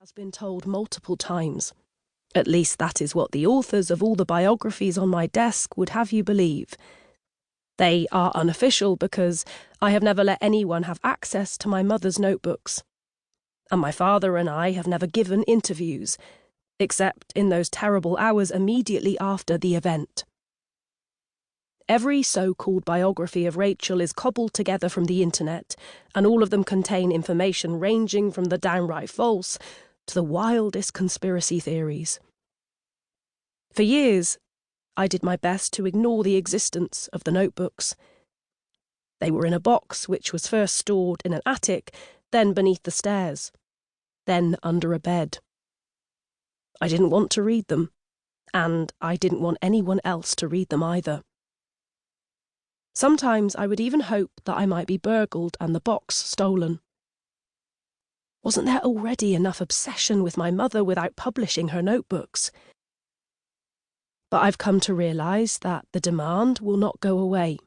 has been told multiple times. At least that is what the authors of all the biographies on my desk would have you believe. They are unofficial because I have never let anyone have access to my mother's notebooks. And my father and I have never given interviews, except in those terrible hours immediately after the event. Every so-called biography of Rachel is cobbled together from the internet, and all of them contain information ranging from the downright false to the wildest conspiracy theories. For years, I did my best to ignore the existence of the notebooks. They were in a box which was first stored in an attic, then beneath the stairs, then under a bed. I didn't want to read them, and I didn't want anyone else to read them either. Sometimes I would even hope that I might be burgled and the box stolen. Wasn't there already enough obsession with my mother without publishing her notebooks? But I've come to realise that the demand will not go away.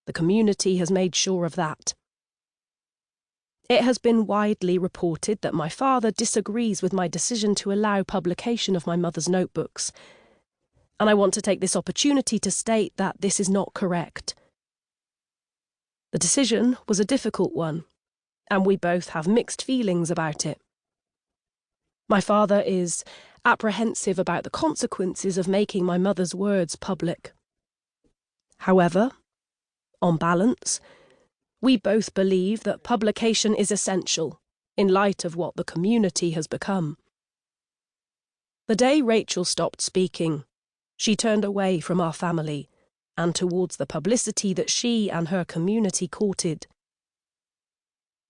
The community has made sure of that. It has been widely reported that my father disagrees with my decision to allow publication of my mother's notebooks, and I want to take this opportunity to state that this is not correct. The decision was a difficult one, and we both have mixed feelings about it. My father is apprehensive about the consequences of making my mother's words public. However, on balance, we both believe that publication is essential in light of what the community has become. The day Rachel stopped speaking, she turned away from our family and towards the publicity that she and her community courted.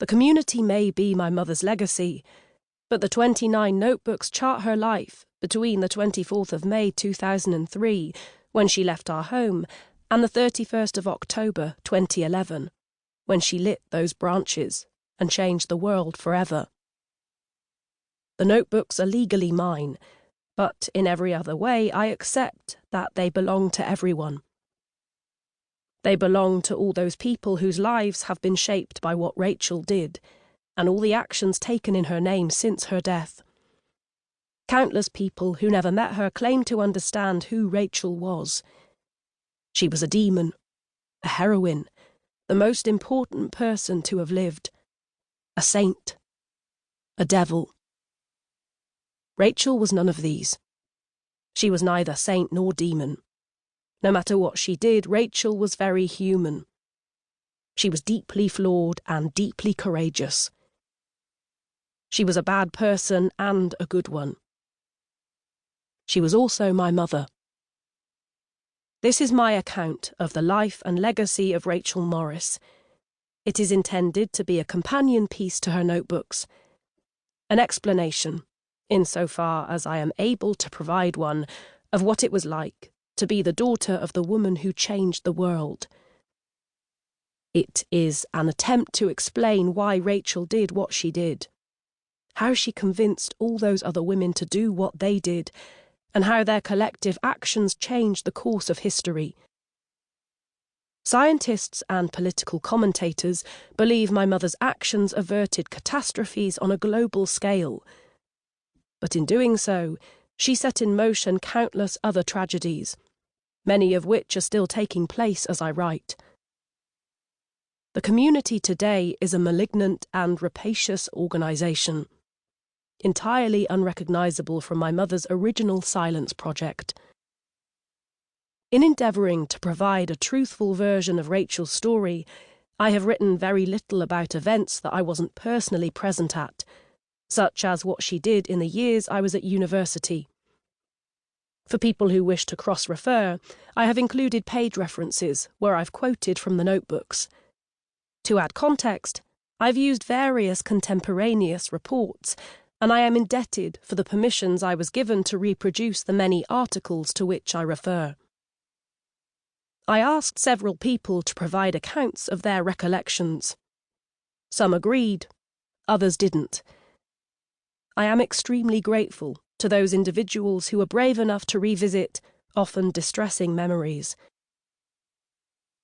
The community may be my mother's legacy, but the 29 notebooks chart her life between the 24th of May 2003, when she left our home, and the 31st of October 2011, when she lit those branches and changed the world forever. The notebooks are legally mine, but in every other way I accept that they belong to everyone. They belong to all those people whose lives have been shaped by what Rachel did, and all the actions taken in her name since her death. Countless people who never met her claim to understand who Rachel was. She was a demon, a heroine, the most important person to have lived, a saint, a devil. Rachel was none of these. She was neither saint nor demon. No matter what she did, Rachel was very human. She was deeply flawed and deeply courageous. She was a bad person and a good one. She was also my mother. This is my account of the life and legacy of Rachel Morris. It is intended to be a companion piece to her notebooks, an explanation, insofar as I am able to provide one, of what it was like to be the daughter of the woman who changed the world. It is an attempt to explain why Rachel did what she did, how she convinced all those other women to do what they did, and how their collective actions changed the course of history. Scientists and political commentators believe my mother's actions averted catastrophes on a global scale. But in doing so, she set in motion countless other tragedies, many of which are still taking place as I write. The community today is a malignant and rapacious organisation, entirely unrecognisable from my mother's original silence project. In endeavouring to provide a truthful version of Rachel's story, I have written very little about events that I wasn't personally present at, such as what she did in the years I was at university. For people who wish to cross-refer, I have included page references where I've quoted from the notebooks. To add context, I've used various contemporaneous reports, and I am indebted for the permissions I was given to reproduce the many articles to which I refer. I asked several people to provide accounts of their recollections. Some agreed, others didn't. I am extremely grateful to those individuals who were brave enough to revisit often distressing memories.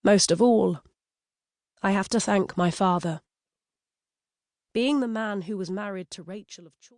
Most of all, I have to thank my father. Being the man who was married to Rachel of Chalk.